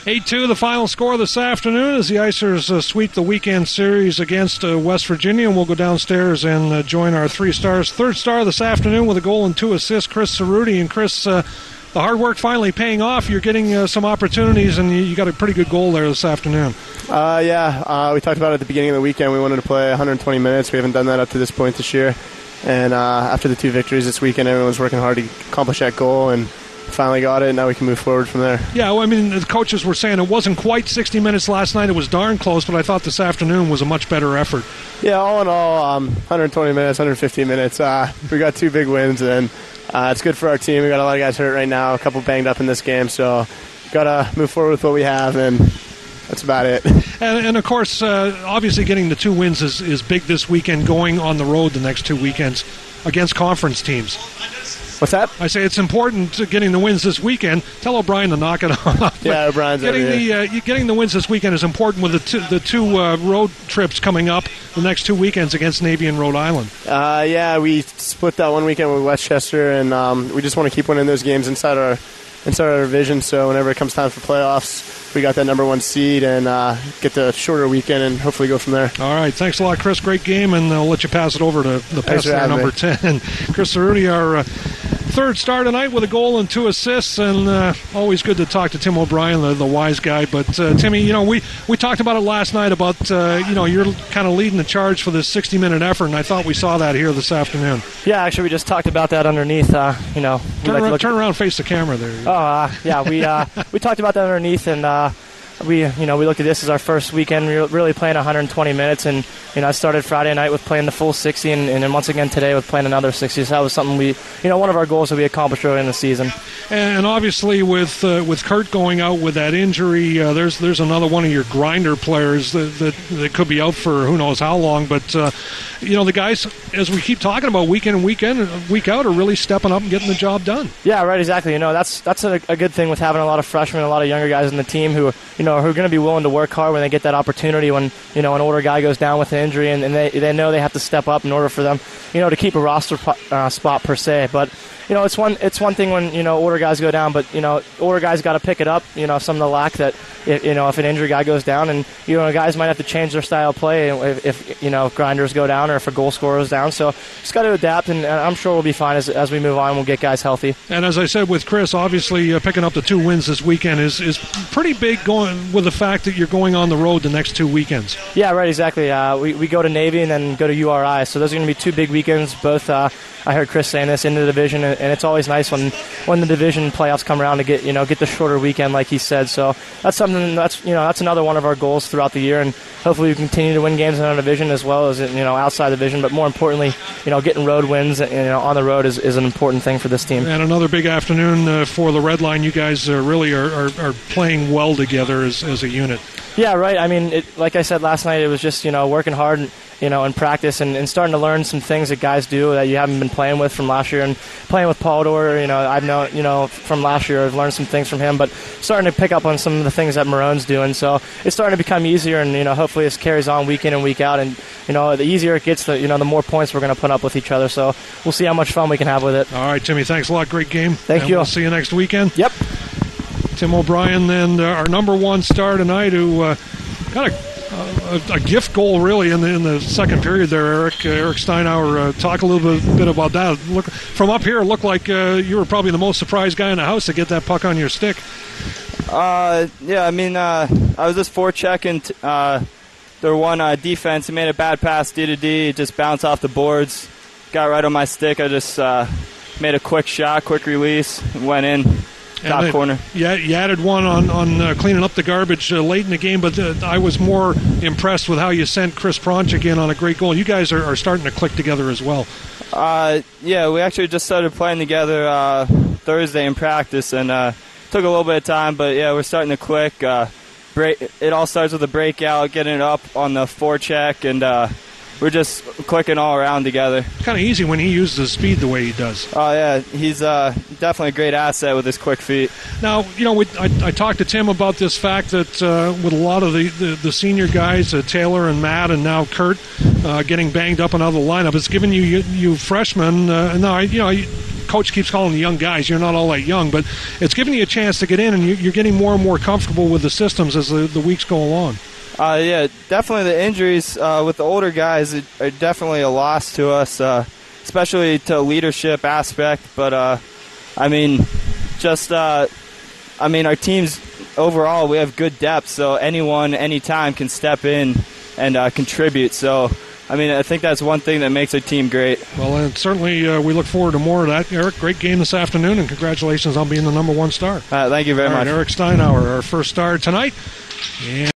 8-2, the final score this afternoon as the Icers sweep the weekend series against West Virginia, and we'll go downstairs and join our 3 stars. Third star this afternoon with a goal and 2 assists, Chris Cerruti. And Chris, the hard work finally paying off. You're getting some opportunities, and you got a pretty good goal there this afternoon. We talked about it at the beginning of the weekend. We wanted to play 120 minutes. We haven't done that up to this point this year. And after the 2 victories this weekend, everyone was working hard to accomplish that goal, and finally got it, and now we can move forward from there. Yeah, well, I mean, the coaches were saying it wasn't quite 60 minutes last night. It was darn close, but I thought this afternoon was a much better effort. Yeah, all in all, 120 minutes, 115 minutes. We got 2 big wins, and it's good for our team. We got a lot of guys hurt right now, a couple banged up in this game, so got to move forward with what we have, and that's about it. And of course, obviously getting the 2 wins is big this weekend, going on the road the next 2 weekends against conference teams. What's that? I say it's important getting the wins this weekend. Tell O'Brien to knock it off. Yeah, O'Brien's getting the wins this weekend is important with the two road trips coming up the next 2 weekends against Navy and Rhode Island. We split that one weekend with Westchester, and we just want to keep winning those games inside our division. So whenever it comes time for playoffs, we got that number 1 seed and get the shorter weekend and hopefully go from there. All right, thanks a lot, Chris. Great game, and I'll let you pass it over to the passer number 10, Chris Cerruti, our third star tonight with a goal and 2 assists, and always good to talk to Tim O'Brien, the wise guy. But Timmy, we talked about it last night about you're kind of leading the charge for this 60-minute effort, and I thought we saw that here this afternoon. Yeah, actually, we just talked about that underneath. Turn around, face the camera there. We talked about that underneath, and we looked at this as our first weekend really playing 120 minutes, and I started Friday night with playing the full 60, and then once again today with playing another 60. So that was something one of our goals that we accomplished early in the season. And obviously with Kurt going out with that injury, there's another one of your grinder players that could be out for who knows how long. But the guys, as we keep talking about week in and week out, are really stepping up and getting the job done. Yeah, right, exactly. That's a good thing with having a lot of freshmen, a lot of younger guys in the team who who are going to be willing to work hard when they get that opportunity. When an older guy goes down with an injury, and they know they have to step up in order for them, to keep a roster spot per se. But it's one thing when older guys go down, but older guys got to pick it up. Some of the lack that if an injured guy goes down, and guys might have to change their style of play if grinders go down or if a goal scorer goes down. So just got to adapt, and I'm sure we'll be fine as we move on. We'll get guys healthy. And as I said with Chris, obviously picking up the 2 wins this weekend is pretty big, going with the fact that you're going on the road the next 2 weekends. Yeah, right, exactly. We go to Navy and then go to URI, so those are going to be 2 big weekends. Both I heard Chris saying this, in the division, and it's always nice when the division playoffs come around to get the shorter weekend, like he said. So that's something that's another one of our goals throughout the year, and hopefully we continue to win games in our division as well as outside the division. But more importantly, getting road wins on the road is an important thing for this team. And another big afternoon for the Red Line. You guys really are playing well together as a unit. Yeah, right. I mean, like I said last night, it was just working hard, in practice and starting to learn some things that guys do that you haven't been playing with from last year. And playing with Paul Dor, I've known, from last year, I've learned some things from him, but starting to pick up on some of the things that Marone's doing. So it's starting to become easier, and hopefully this carries on week in and week out. And the easier it gets, the more points we're going to put up with each other. So we'll see how much fun we can have with it. All right, Timmy, thanks a lot. Great game. Thank you. We'll see you next weekend. Yep. Tim O'Brien, and our number 1 star tonight, who got a gift goal really in the second period there, Eric Steinauer. Talk a little bit about that. Look from up here, it looked like you were probably the most surprised guy in the house to get that puck on your stick. I was just forechecking their one defense. He made a bad pass D to D. It just bounced off the boards, got right on my stick. I just made a quick shot, quick release, and went in. Top corner. Yeah, you added one on cleaning up the garbage late in the game, but I was more impressed with how you sent Chris Pronchik in on a great goal. You guys are starting to click together as well. We actually just started playing together Thursday in practice, and took a little bit of time, but we're starting to click. It all starts with a breakout, getting it up on the forecheck, and we're just clicking all around together. Kind of easy when he uses his speed the way he does. Oh, yeah. He's definitely a great asset with his quick feet. Now, I talked to Tim about this fact that with a lot of the senior guys, Taylor and Matt and now Kurt, getting banged up and out of the lineup, it's given you freshmen. coach keeps calling the young guys. You're not all that young, but it's giving you a chance to get in, and you're getting more and more comfortable with the systems as the weeks go along. Yeah, definitely the injuries with the older guys are definitely a loss to us, especially to leadership aspect. But, our team's overall, we have good depth, so anyone, anytime can step in and contribute. So, I think that's one thing that makes our team great. Well, and certainly we look forward to more of that. Eric, great game this afternoon, and congratulations on being the number 1 star. Thank you very much. Eric Steinauer, our first star tonight. And